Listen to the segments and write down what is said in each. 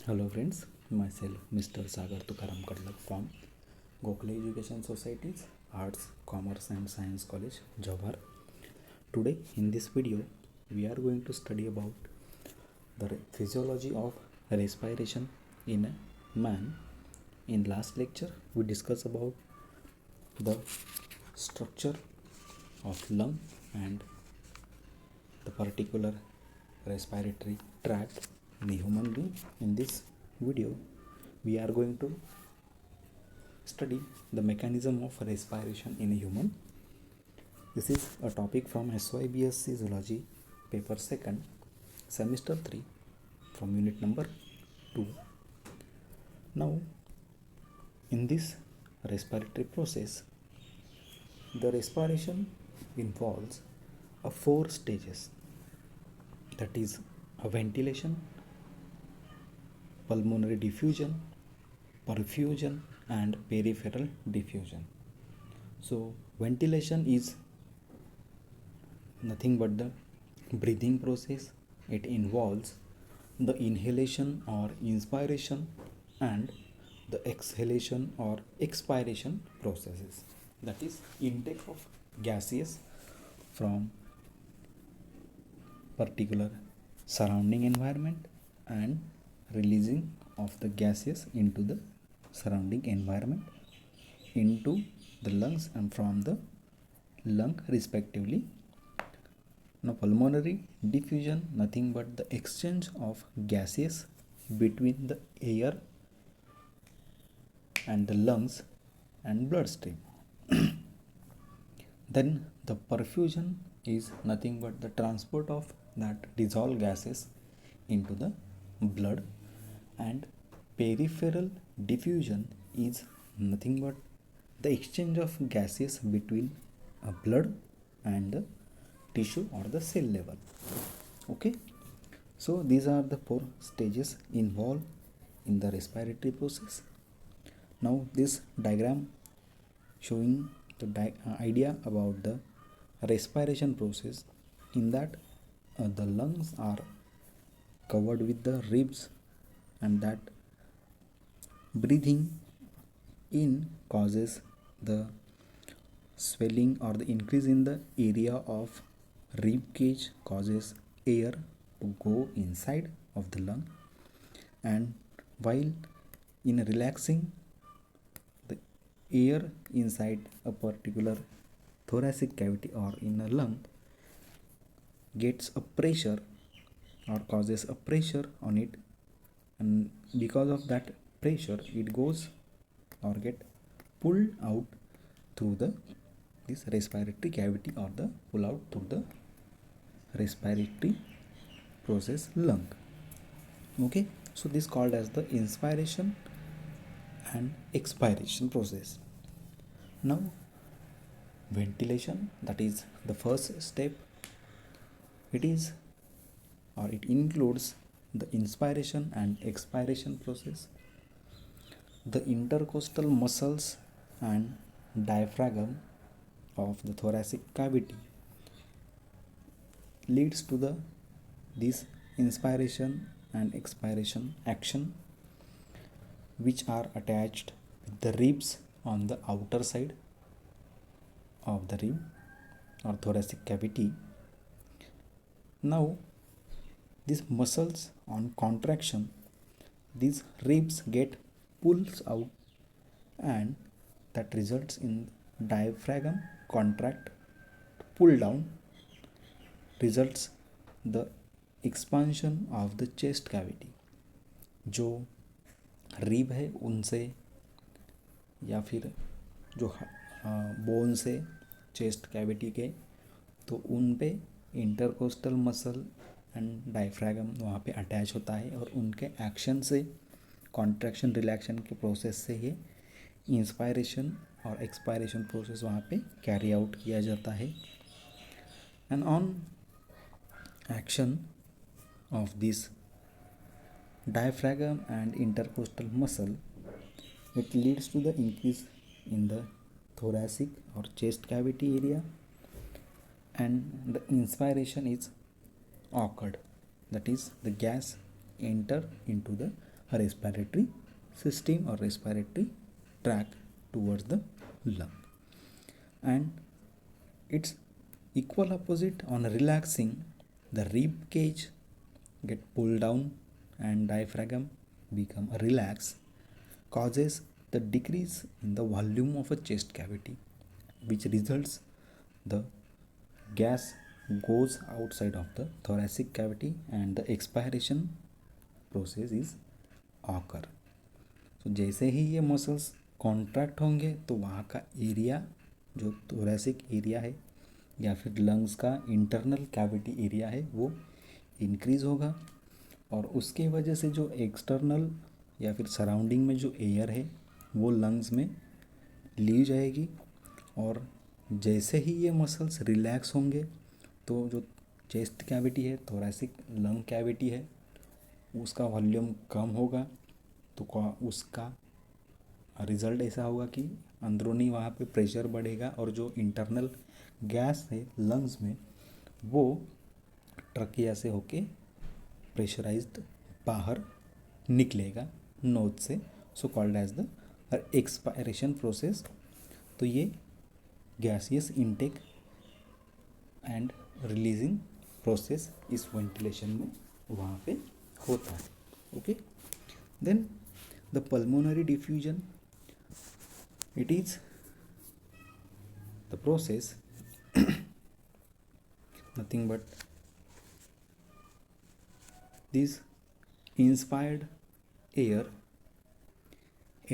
Hello friends, myself Mr. Sagar Tukaram Kadlak from Gokhale Education Society's Arts, Commerce and Science College, Jawhar. Today in this video, we are going to study about the physiology of respiration in a man. In last lecture, we discussed about the structure of lung and the particular respiratory tract in a human being. In this video, we are going to study the mechanism of respiration in a human. This is a topic from SYBSc Zoology, paper 2nd, semester 3, from unit number 2. Now, in this respiratory process, the respiration involves a 4 stages, that is a ventilation, pulmonary diffusion, perfusion and peripheral diffusion. So ventilation is nothing but the breathing process. It involves the inhalation or inspiration and the exhalation or expiration processes, that is intake of gases from particular surrounding environment and releasing of the gases into the surrounding environment into the lungs and from the lung respectively. Now pulmonary diffusion, nothing but the exchange of gases between the air and the lungs and bloodstream. Then the perfusion is nothing but the transport of that dissolved gases into the blood, and peripheral diffusion is nothing but the exchange of gases between a blood and the tissue or the cell level. Okay, so these are the 4 stages involved in the respiratory process. Now this diagram showing the idea about the respiration process. In that the lungs are covered with the ribs, and that breathing in causes the swelling or the increase in the area of rib cage, causes air to go inside of the lung, and while in relaxing, the air inside a particular thoracic cavity or inner lung gets a pressure or causes a pressure on it, and because of that pressure it goes or get pulled out through the this respiratory cavity or the pull out through the respiratory process lung. Okay, so this called as the inspiration and expiration process. Now ventilation, that is the first step. It is or it includes the inspiration and expiration process. The intercostal muscles and diaphragm of the thoracic cavity leads to the this inspiration and expiration action, which are attached with the ribs on the outer side of the rib or thoracic cavity. Now these muscles on contraction, these ribs get pulls out, and that results in diaphragm contract, pull down, results the expansion of the chest cavity. जो rib है उनसे या फिर जो bone से chest cavity के, तो उन पे इंटरकोस्टल मसल एंड डायफ्रागम वहाँ पे अटैच होता है, और उनके एक्शन से कॉन्ट्रैक्शन रिलैक्शन के प्रोसेस से ये इंस्पायरेशन और एक्सपायरेशन प्रोसेस वहाँ पे कैरी आउट किया जाता है. And on action of this diaphragm and intercostal muscle, it leads to the increase in the thoracic or chest cavity area, and the inspiration is occurred, that is the gas enter into the a respiratory system or respiratory tract towards the lung. And it's equal opposite. On relaxing, the rib cage get pulled down and diaphragm become relaxed, causes the decrease in the volume of a chest cavity, which results the gas goes outside of the thoracic cavity and the expiration process is occur. तो जैसे ही ये muscles contract होंगे तो वहाँ का area जो thoracic area है या फिर लंग्स का इंटरनल कैविटी एरिया है वो इंक्रीज़ होगा, और उसके वजह से जो एक्सटर्नल या फिर सराउंडिंग में जो एयर है वो लंग्स में ली जाएगी। और जैसे ही ये मसल्स रिलैक्स होंगे तो जो चेस्ट कैविटी है, थोरेसिक लंग कैविटी है, उसका वॉल्यूम कम होगा, तो उसका रिज़ल्ट ऐसा होगा कि अंदरूनी वहाँ पे प्रेशर बढ़ेगा और जो इंटरनल गैस है लंग्स में वो ट्रकिया से होके प्रेशराइज्ड बाहर निकलेगा नोज से, so called as the expiration process. तो ये gaseous intake and releasing process इस वेंटिलेशन में वहाँ पे होता है। Okay, then the pulmonary diffusion, it is the process nothing but this inspired air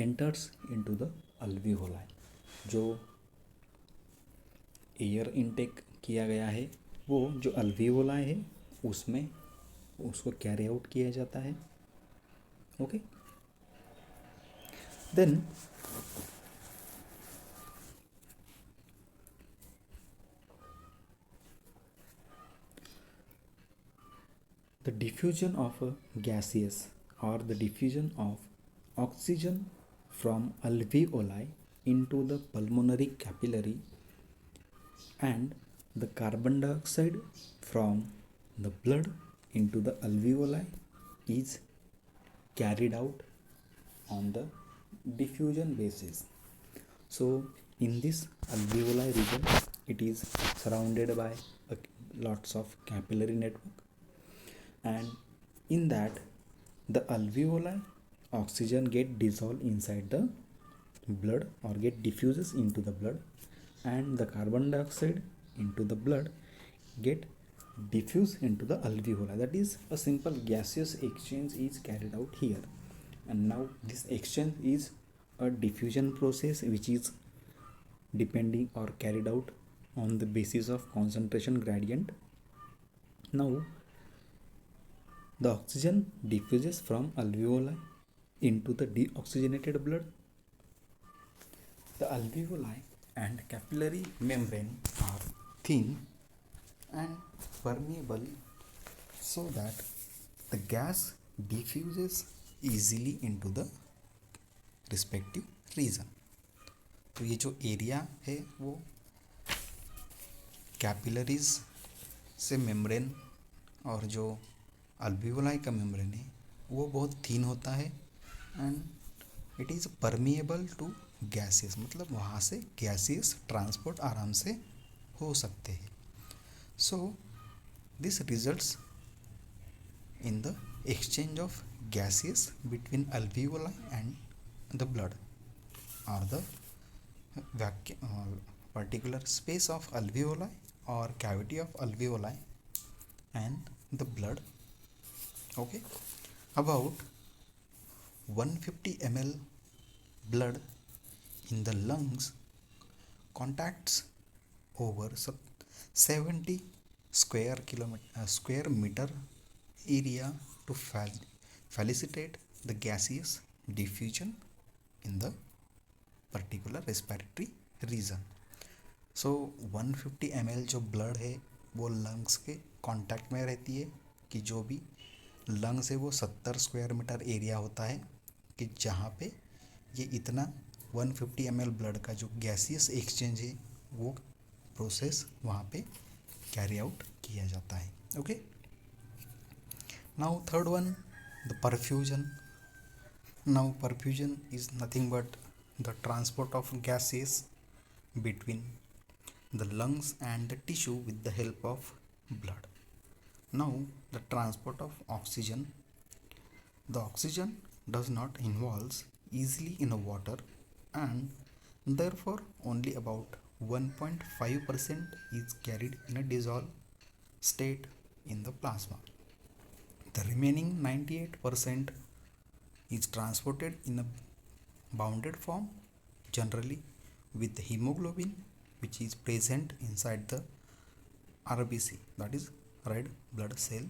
enters into the alveoli। जो एयर इनटेक किया गया है वो जो अल्वियोलाई है उसमें उसको कैरी आउट किया जाता है। Okay, then the diffusion of a gaseous or the diffusion of oxygen from alveoli into the pulmonary capillary and the carbon dioxide from the blood into the alveoli is carried out on the diffusion basis. So in this alveoli region it is surrounded by lots of capillary network, and in that the alveoli oxygen get dissolved inside the blood or get diffuses into the blood, and the carbon dioxide into the blood get diffused into the alveoli. That is a simple gaseous exchange is carried out here. And now this exchange is a diffusion process which is depending or carried out on the basis of concentration gradient. Now the oxygen diffuses from alveoli into the deoxygenated blood. The alveoli and capillary membrane are thin and permeable so that the gas diffuses easily into the respective region. तो ये जो area है वो capillaries से membrane और जो alveoli का membrane है वो बहुत थिन होता है and it is permeable to gases, मतलब वहाँ से गैसेस ट्रांसपोर्ट आराम से हो सकते हैं। So this results in the exchange of gases between alveoli and the blood or the particular space of alveoli or cavity of alveoli and the blood. Okay, about 150 ml blood in the lungs contacts over 70 square meter area to facilitate the gaseous diffusion in the particular respiratory region. So 150 ml जो blood है वो lungs के contact में रहती है कि जो भी लंग्स है वो 70 स्क्वायर मीटर एरिया होता है कि जहाँ पे ये इतना 150 ml ब्लड का जो गैसियस एक्सचेंज है वो प्रोसेस वहाँ पे कैरी आउट किया जाता है। Okay, now third one, the perfusion Now perfusion is nothing but the transport of gases between the lungs and the tissue with the help of blood. Now the transport of oxygen. The oxygen does not involve easily in the water, and therefore only about 1.5% is carried in a dissolved state in the plasma. The remaining 98% is transported in a bounded form, generally with hemoglobin, which is present inside the RBC, that is red blood cell.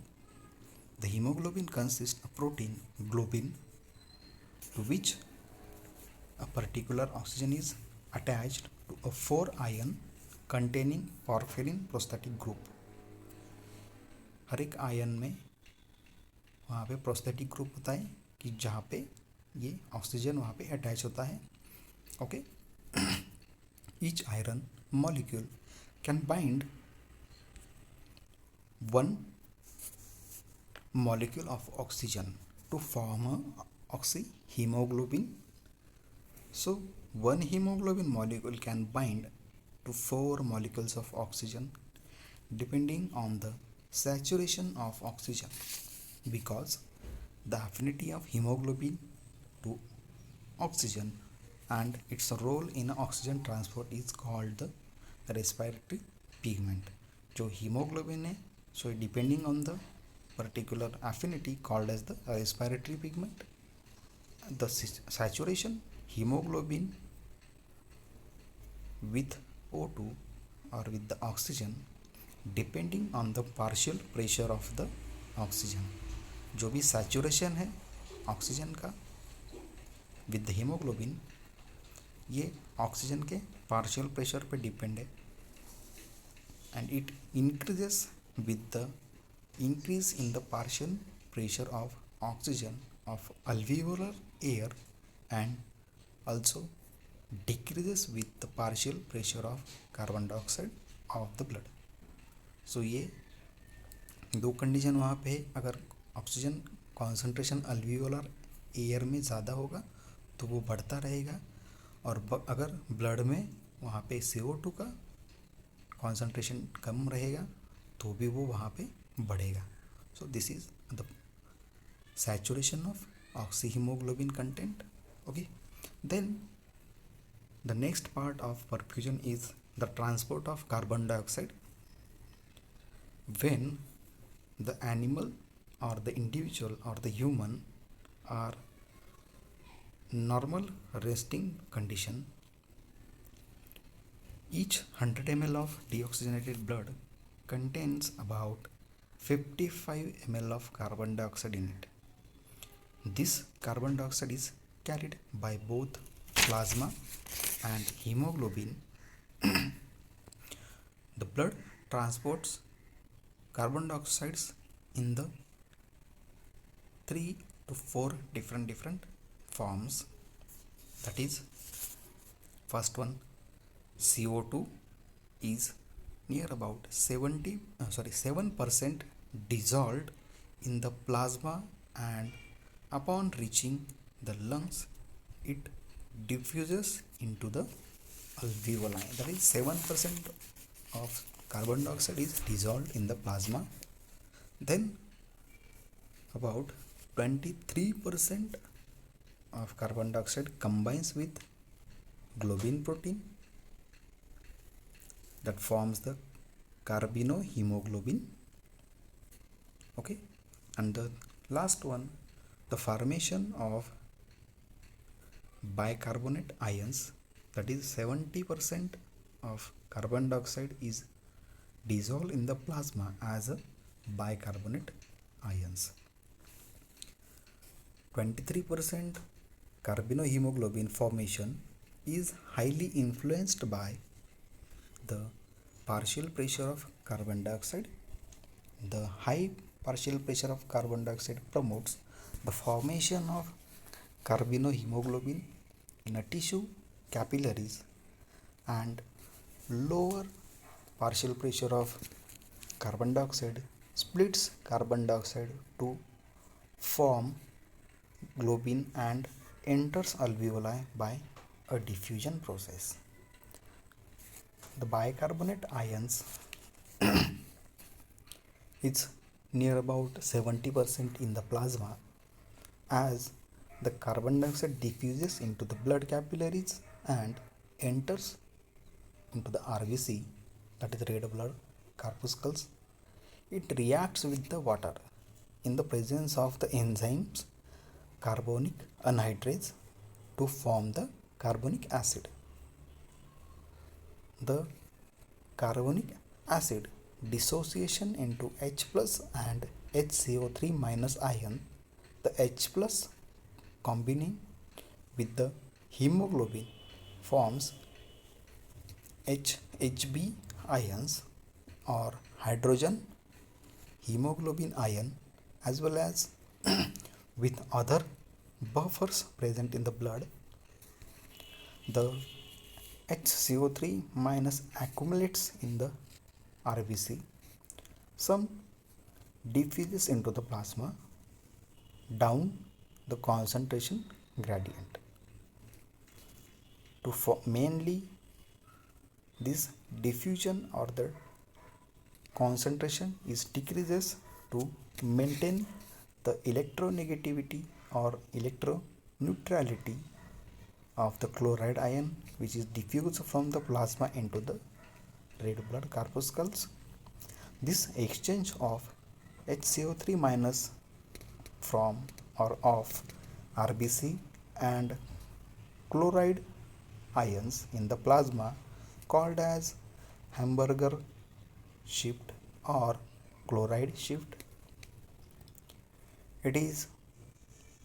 The hemoglobin consists of protein globin, to which a particular oxygen is attached to a 4 ion containing porphyrin prosthetic group. हर एक ion में वहाँ पे prosthetic group होता है कि जहाँ पे ये ऑक्सीजन वहाँ पे अटैच होता है. Okay. Each iron molecule can bind one molecule of oxygen to form a oxyhemoglobin. So one hemoglobin molecule can bind to 4 molecules of oxygen depending on the saturation of oxygen, because the affinity of hemoglobin to oxygen and its role in oxygen transport is called the respiratory pigment. जो hemoglobin है, so depending on the particular affinity called as the respiratory pigment. The saturation hemoglobin with O2 or with the oxygen depending on the partial pressure of the oxygen. जो भी saturation है oxygen का with the haemoglobin, ये oxygen के partial pressure पे depend है, and it increases with the increase in the partial pressure of oxygen of alveolar air, and also decreases with the partial pressure of carbon dioxide of the blood. So ये दो condition वहाँ पे है. अगर oxygen concentration alveolar air में ज़्यादा होगा तो वो बढ़ता रहेगा, और अगर ब्लड में वहाँ पे CO2 का कॉन्सेंट्रेशन कम रहेगा तो भी वो वहाँ पे बढ़ेगा. So this is the saturation of oxyhemoglobin content. Okay, then the next part of perfusion is the transport of carbon dioxide. When the animal or the individual or the human are normal resting condition, each 100 ml of deoxygenated blood contains about 55 ml of carbon dioxide in it. This carbon dioxide is carried by both plasma and hemoglobin. The blood transports carbon dioxides in the 3 to 4 different forms. That is, first one, CO2 is near about 7% dissolved in the plasma, and upon reaching the lungs it diffuses into the alveoli. That is 7% of carbon dioxide is dissolved in the plasma. Then about 23% of carbon dioxide combines with globin protein that forms the carbinohemoglobin. Okay, and the last one, the formation of bicarbonate ions, that is 70% of carbon dioxide is dissolved in the plasma as a bicarbonate ions. 23% carbinohemoglobin formation is highly influenced by the partial pressure of carbon dioxide. The high partial pressure of carbon dioxide promotes the formation of carbinohemoglobin in a tissue capillaries, and lower partial pressure of carbon dioxide splits carbon dioxide to form globin and enters alveoli by a diffusion process. The bicarbonate ions is near about 70% in the plasma as the carbon dioxide diffuses into the blood capillaries and enters into the RBC, that is red blood corpuscles. It reacts with the water in the presence of the enzymes carbonic anhydrase to form the carbonic acid. The carbonic acid dissociation into H plus and HCO3 minus ion, the H plus combining with the hemoglobin forms HB ions or hydrogen hemoglobin ion, as well as with other buffers present in the blood. The HCO3 minus accumulates in the RBC. Some diffuses into the plasma down the concentration gradient. Mainly this diffusion or the concentration is decreases to maintain the electronegativity or electroneutrality of the chloride ion, which is diffused from the plasma into the red blood corpuscles. This exchange of HCO3 minus from or of RBC and chloride ions in the plasma called as Hamburger shift or chloride shift. It is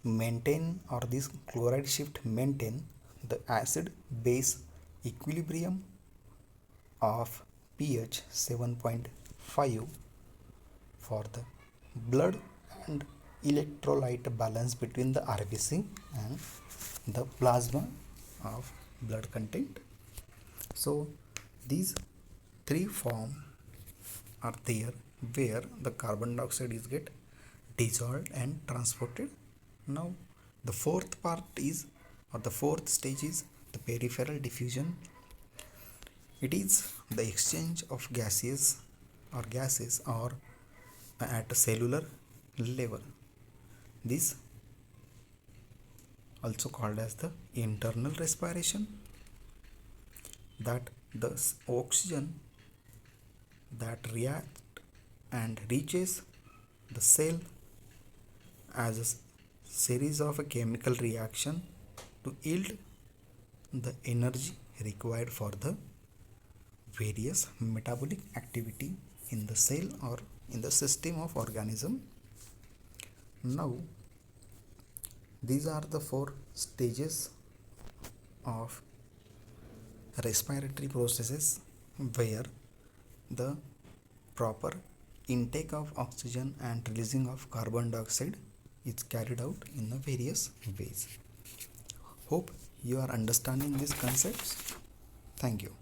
maintain, or this chloride shift maintain the acid base equilibrium of pH 7.5 for the blood and electrolyte balance between the RBC and the plasma of blood content. So these three forms are there where the carbon dioxide is get dissolved and transported. Now the fourth part is, or the fourth stage is the peripheral diffusion. It is the exchange of gases or at a cellular level. This also called as the internal respiration, that the oxygen that react and reaches the cell as a series of a chemical reaction to yield the energy required for the various metabolic activity in the cell or in the system of organism. Now these are the four stages of respiratory processes where the proper intake of oxygen and releasing of carbon dioxide is carried out in the various ways. Hope you are understanding these concepts. Thank you.